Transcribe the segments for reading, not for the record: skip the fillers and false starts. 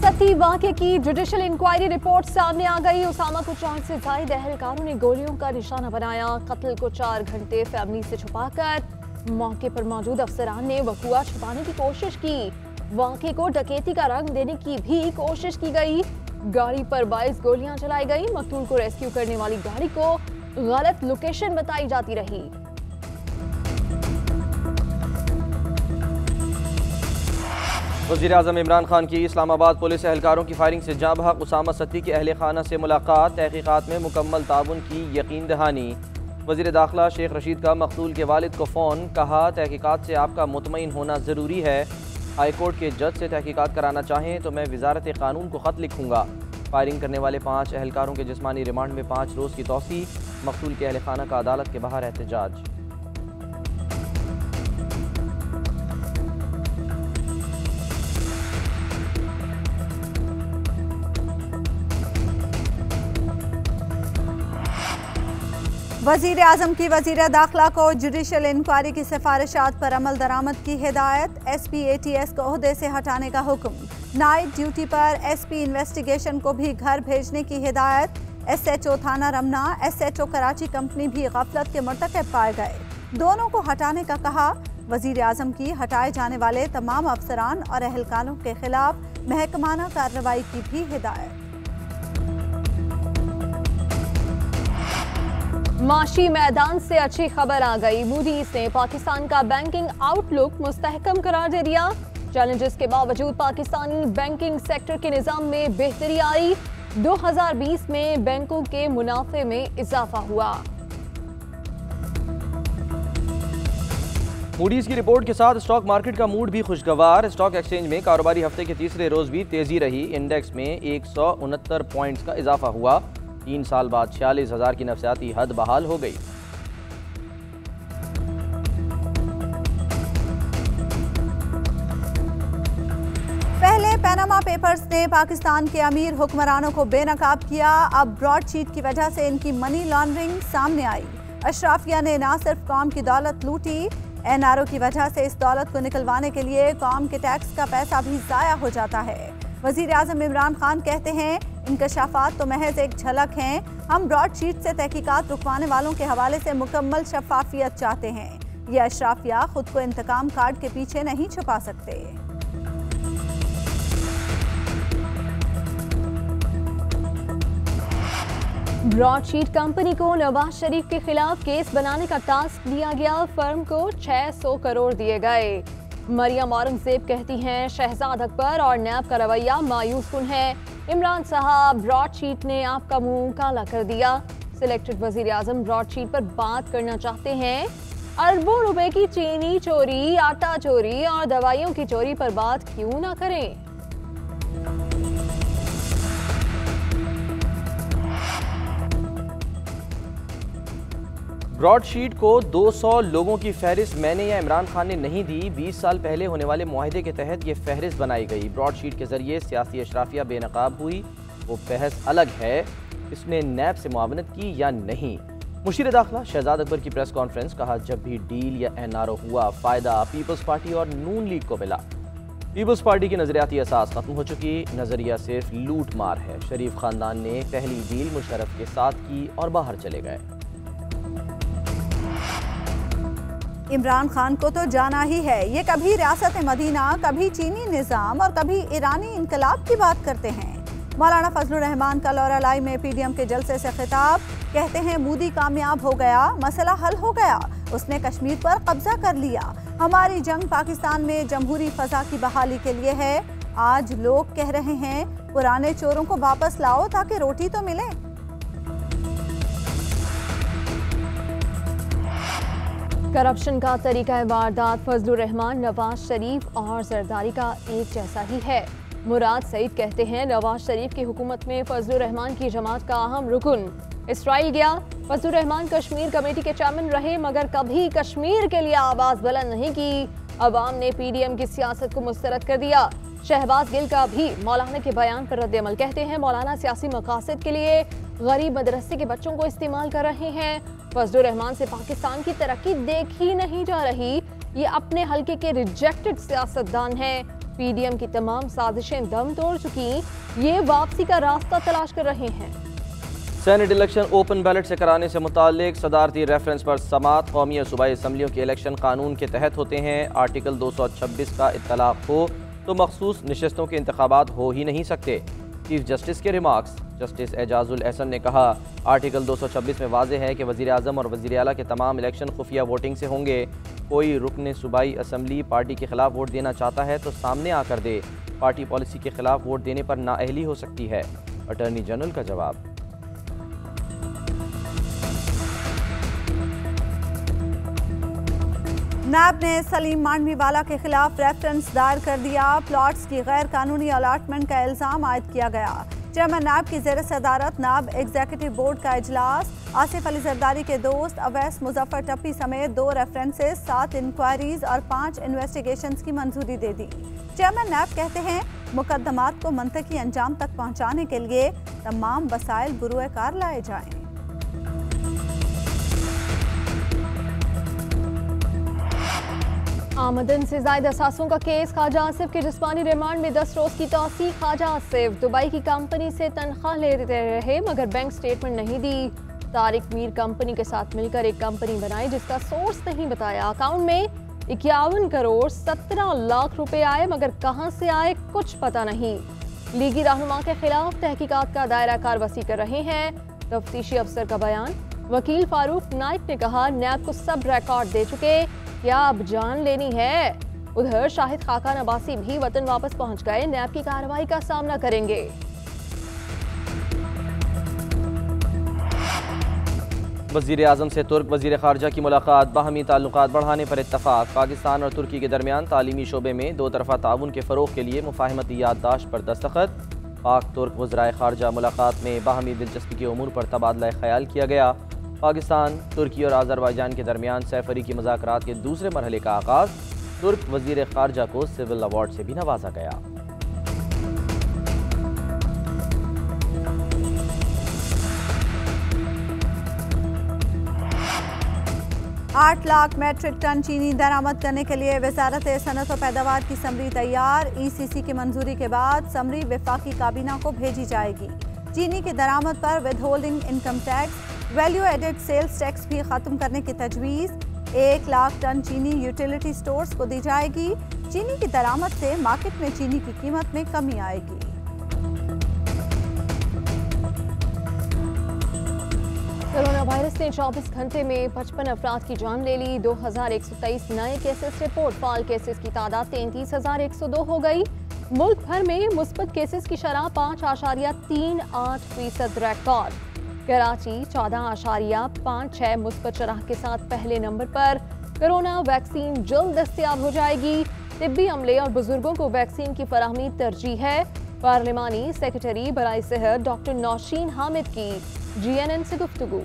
सत्ती वाक़े की judicial inquiry report सामने आ गई। उसामा को 4 से ज्यादा अहलकारों ने गोलियों का निशाना बनाया। कत्ल को 4 घंटे फैमिली से छुपाकर मौके पर मौजूद अफसरान ने वकुआ छुपाने की कोशिश की। वाक़े को डकैती का रंग देने की भी कोशिश की गई। गाड़ी पर 22 गोलियां चलाई गई। मकतूल को रेस्क्यू करने वाली गाड़ी को गलत लोकेशन बताई जाती रही। वज़ीर-ए-आज़म इमरान खान की इस्लामाबाद पुलिस एहलकारों की फायरिंग से जाँ बहक उसामा सत्ती के अहल खाना से मुलाकात, तहकीकात में मुकम्मल ताउन की यकीन दहानी। वज़ीर दाखिला शेख रशीद का मकतूल के वालिद को फ़ोन, कहा तहकीकात से आपका मुतमईन होना ज़रूरी है। हाई कोर्ट के जज से तहकीकात कराना चाहें तो मैं वजारत कानून को ख़त लिखूँगा। फायरिंग करने वाले 5 एहलकारों के जिस्मानी रिमांड में 5 रोज़ की तौसी। मकतूल के अहल खाना का अदालत के बाहर एहतजाज। वज़ीर आज़म की वज़ीर दाखिला को जुडिशल इंक्वायरी की सिफारिशात पर अमल दरामद की हिदायत। SPATS को ओहदे से हटाने का हुक्म। नाइट ड्यूटी पर SP इन्वेस्टिगेशन को भी घर भेजने की हिदायत। SHO थाना रमना, SHO कराची कंपनी भी गफलत के मुर्तकब पाए गए। दोनों को हटाने का कहा। वज़ीर आज़म की हटाए जाने वाले तमाम अफसरान और अहलकारों के खिलाफ महकमाना कार्रवाई की भी हिदायत। माशी मैदान से अच्छी खबर आ गई। मूडीज ने पाकिस्तान का बैंकिंग आउटलुक मुस्तहकम करार दे दिया। चैलेंजेस के बावजूद पाकिस्तानी बैंकिंग सेक्टर के निजाम में बेहतरी आई। 2020 में बैंकों के मुनाफे में इजाफा हुआ। मूडीज की रिपोर्ट के साथ स्टॉक मार्केट का मूड भी खुशगवार। स्टॉक एक्सचेंज में कारोबारी हफ्ते के तीसरे रोज भी तेजी रही। इंडेक्स में 169 पॉइंट्स का इजाफा हुआ। 3 साल बाद 46,000 की नफसियाती हद बहाल हो गई। पहले पनामा पेपर्स ने पाकिस्तान के अमीर हुक्मरानों को बेनकाब किया। अब ब्रॉडशीट की वजह से इनकी मनी लॉन्ड्रिंग सामने आई। अशराफिया ने न सिर्फ कौम की दौलत लूटी, NRO की वजह से इस दौलत को निकलवाने के लिए कौम के टैक्स का पैसा भी जाया हो जाता है। वज़ीर आज़म इमरान खान कहते हैं इंकशाफात तो महज एक झलक हैं। हम ब्रॉडशीट से तहकीकात रुकवाने वालों के हवाले से मुकम्मल शफाफियत चाहते हैं। ये अशराफिया खुद को इंतकाम कार्ड के पीछे नहीं छुपा सकते। ब्रॉडशीट कंपनी को नवाज शरीफ के खिलाफ केस बनाने का टास्क दिया गया। फर्म को 600 करोड़ दिए गए। मरियम औरंगजेब कहती हैं शहजाद अकबर और नैब का रवैया मायूस कुन है। इमरान साहब, ब्रॉडशीट ने आपका मुंह काला कर दिया। सिलेक्टेड वजीर आजम ब्रॉडशीट पर बात करना चाहते हैं। अरबों रुपए की चीनी चोरी, आटा चोरी और दवाइयों की चोरी पर बात क्यों ना करें। ब्रॉडशीट को 200 लोगों की फहरिस्त मैंने या इमरान खान ने नहीं दी। 20 साल पहले होने वाले मुआहदे के तहत ये फहरिस्त बनाई गई। ब्रॉडशीट के जरिए सियासी अशराफिया बेनकाब हुई, वो बहस अलग है। इसने नैब से मुआवनत की या नहीं। मुशीर दाखिला शहजाद अकबर की प्रेस कॉन्फ्रेंस, कहा जब भी डील या NRO हुआ फ़ायदा पीपल्स पार्टी और नून लीग को मिला। पीपल्स पार्टी की नजरियाती असास खत्म हो चुकी। नजरिया सिर्फ लूट मार है। शरीफ खानदान ने पहली डील मुशर्रफ के साथ की और बाहर चले गए। इमरान खान को तो जाना ही है। ये कभी रियासत मदीना, कभी चीनी निज़ाम और कभी ईरानी इनकलाब की बात करते हैं। मौलाना फजलुर रहमान का लौरालाई में PDM के जलसे से खिताब, कहते हैं मोदी कामयाब हो गया, मसला हल हो गया, उसने कश्मीर पर कब्जा कर लिया। हमारी जंग पाकिस्तान में जमहूरी फजा की बहाली के लिए है। आज लोग कह रहे हैं पुराने चोरों को वापस लाओ ताकि रोटी तो मिले। करप्शन का तरीका वारदात फजलुर रहमान, नवाज शरीफ और जरदारी का एक जैसा ही है। मुराद सईद कहते हैं नवाज शरीफ की हुकूमत में फजलुर रहमान की जमात का अहम रुकन इसराइल गया। फजलुर रहमान कश्मीर कमेटी के चेयरमैन रहे मगर कभी कश्मीर के लिए आवाज बुलंद नहीं की। अवाम ने PDM की सियासत को मुस्तरद कर दिया। शहबाज गिल का भी मौलाना के बयान पर रद्द-ए-अमल, कहते हैं मौलाना सियासी मकासद के लिए गरीब मदरसे के बच्चों को इस्तेमाल कर रहे हैं। फजलुर रहमान से पाकिस्तान की तरक्की देखी नहीं जा रही। ये अपने हल्के के रिजेक्टेड सियासतदान हैं। पीडीएम की तमाम साजिशें दम तोड़ चुकी, ये वापसी का रास्ता तलाश कर रहे हैं। सेनेट इलेक्शन ओपन बैलेट से कराने से मुतालिक सदारती रेफरेंस पर समात कौमी और सूबाई असम्बलियों के इलेक्शन कानून के तहत होते हैं। आर्टिकल 226 का इत्तलाक हो तो मखसूस नशस्तों के इंतखाबात हो ही नहीं सकते। चीफ जस्टिस के रिमार्क्स। जस्टिस एजाजुल एहसन ने कहा, आर्टिकल 226 में वाज़ेह है कि वज़ीर आज़म और वज़ीर आला के तमाम इलेक्शन खुफिया वोटिंग से होंगे। कोई रुकन सूबाई असम्बली पार्टी के खिलाफ वोट देना चाहता है तो सामने आकर दे। पार्टी पॉलिसी के खिलाफ वोट देने पर नाअहली हो सकती है। अटॉर्नी जनरल का जवाब। नैब ने सलीम मांडवीवाला के खिलाफ रेफरेंस दायर कर दिया। प्लॉट्स की गैर कानूनी अलाटमेंट का इल्जाम आयद किया गया। चेयरमैन नैब की ज़ेर सदारत नैब एग्जीक्यूटिव बोर्ड का इजलास। आसिफ अली जरदारी के दोस्त अवैस मुजफ्फर टप्पी समेत 2 रेफरेंसेस, 7 इंक्वायरीज और 5 इन्वेस्टिगेशंस की मंजूरी दे दी। चेयरमैन नैब कहते हैं, मुकदमात को मंतकी अंजाम तक पहुँचाने के लिए तमाम वसाइल बुरुए कार लाए जाएँ। आमदन से ज़ायद असासों का केस। ख्वाजा आसिफ के जिस्मानी रिमांड में 10 रोज़ की तौसीक। ख्वाजा आसिफ दुबई की कंपनी से तनख्वाह लेते रहे मगर बैंक स्टेटमेंट नहीं दी। तारिक मीर कंपनी के साथ मिलकर एक कंपनी बनाई जिसका सोर्स नहीं बताया। अकाउंट में 51 करोड़ 17 लाख रुपए आए मगर कहां से आए कुछ पता नहीं। लीगी रहनुमा के खिलाफ तहकीकात का दायरा कार वसी कर रहे हैं। तफ्तीशी अफसर का बयान। वकील फारूक नाइक ने कहा, नैब को सब रिकॉर्ड दे चुके, क्या अब जान लेनी है। उधर शाहिद खाका नबासी भी वतन वापस पहुंच गए, नैब की कार्रवाई का सामना करेंगे। वज़ीर आज़म से तुर्क वज़ीर ख़ारजा की मुलाकात। बाहमी ताल्लुकात बढ़ाने पर इत्तफ़ाक़। पाकिस्तान और तुर्की के दरमियान तालीमी शोबे में 2 तरफ़ा ताउन के फ़रोग़ के लिए मुफ़ाहमती याददाश्त पर दस्तखत। पाक तुर्क वज़राए ख़ारजा मुलाकात में बाहमी दिलचस्पी के उमूर पर तबादला ख़याल किया गया। पाकिस्तान, तुर्की और आज़रबाईजान के दरमियान सैफरी की मुज़ाकरात के दूसरे मरहले का आगाज़। तुर्क वज़ीर ख़ारजा को सिविल अवार्ड से भी नवाजा गया। 8 लाख मैट्रिक टन चीनी दरामद करने के लिए वजारत सनअत व पैदावार की समरी तैयार। ECC की मंजूरी के बाद समरी वफाकी काबीना को भेजी जाएगी। चीनी की दरामद पर withholding income tax, value added sales tax भी खत्म करने की तजवीज़। 1 लाख टन चीनी यूटिलिटी स्टोर्स को दी जाएगी। चीनी की दरामद से मार्केट में चीनी की कीमत में कमी आएगी। कोरोना वायरस ने 24 घंटे में 55 अफराद की जान ले ली। 2123 नए केसेस रिपोर्ट। फाल केसेस की तादाद 33,102 हो गई। मुल्क भर में मुस्बत केसेस की शरह 5.38% रिकॉर्ड। कराची 14.56 मुस्बत शरह के साथ पहले नंबर पर। कोरोना वैक्सीन जल्द दस्तयाब हो जाएगी। तिब्बी अमले और बुजुर्गों को वैक्सीन की फराहमी तरजीह है। पार्लिमानी सेक्रेटरी बराए सेहत डॉक्टर नौशीन हामिद की GNN से गुफ्तगू।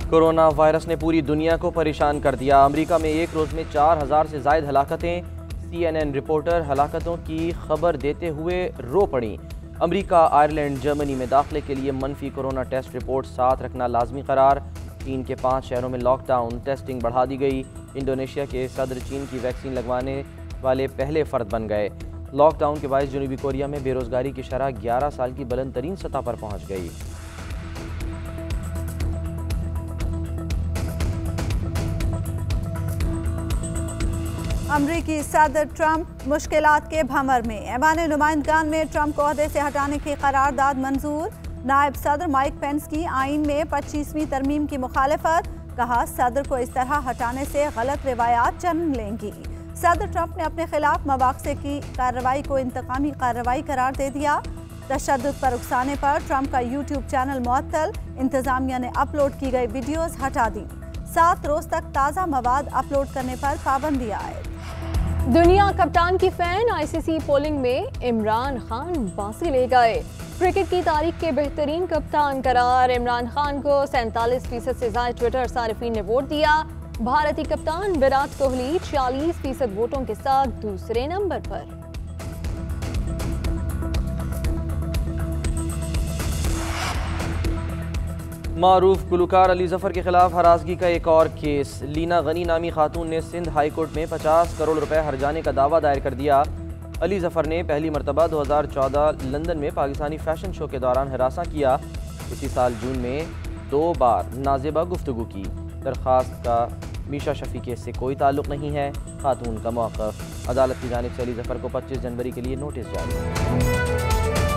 कोरोना वायरस ने पूरी दुनिया को परेशान कर दिया। अमेरिका में एक रोज़ में 4000 से ज़ायद हलाकतें। CNN रिपोर्टर हलाकतों की खबर देते हुए रो पड़ी। अमेरिका, आयरलैंड, जर्मनी में दाखिले के लिए मनफी कोरोना टेस्ट रिपोर्ट साथ रखना लाजमी करार। चीन के 5 शहरों में लॉकडाउन, टेस्टिंग बढ़ा दी गई। इंडोनेशिया के सदर चीन की वैक्सीन लगवाने वाले पहले फ़र्द बन गए। लॉकडाउन के बायस जनूबी कोरिया में बेरोजगारी की शरह 11 साल की बुलंद तरीन सतह पर पहुंच गई। अमरीकी सदर ट्रंप मुश्किलात के भंवर में। ऐवान नुमाइंदगान में ट्रंप को ओहदे से हटाने की करारदाद मंजूर। नायब सदर माइक पेंस की आइन में 25वीं तरमीम की मुखालफत। कहा, सदर को इस तरह हटाने से गलत रिवायात जन्म लेंगी। सदर ट्रंप ने अपने खिलाफ मवाक़से की कार्रवाई को इंतकामी कार्रवाई करार दे दिया। तशद्दुद पर उकसाने पर ट्रंप का यूट्यूब चैनल मुअत्तल। इंतजामिया ने अपलोड की गई वीडियोस हटा दी। 7 रोज तक ताज़ा मवाद अपलोड करने पर पाबंदी आए। दुनिया कप्तान की फैन। ICC पोलिंग में इमरान खान बाजी ले गए। क्रिकेट की तारीख के बेहतरीन कप्तान करार। इमरान खान को 47% से ज़ायद ट्विटर सारिफीन ने वोट दिया। भारतीय कप्तान विराट कोहली 46% वोटों के साथ दूसरे नंबर पर। मारूफ गुलकार अली जफर के खिलाफ हरासगी का एक और केस। लीना गनी नामी खातून ने सिंध हाई कोर्ट में 50 करोड़ रुपए हर्जाने का दावा दायर कर दिया। अली जफर ने पहली मरतबा 2014 लंदन में पाकिस्तानी फैशन शो के दौरान हरासा किया। इसी साल जून में 2 बार नाज़िबा गुफ्तगू की। दरख्वास्त का मीशा शफी केस से कोई ताल्लुक़ नहीं है। खातून का मौक़िफ़। अदालत की जानिब से अली जफर को 25 जनवरी के लिए नोटिस जारी।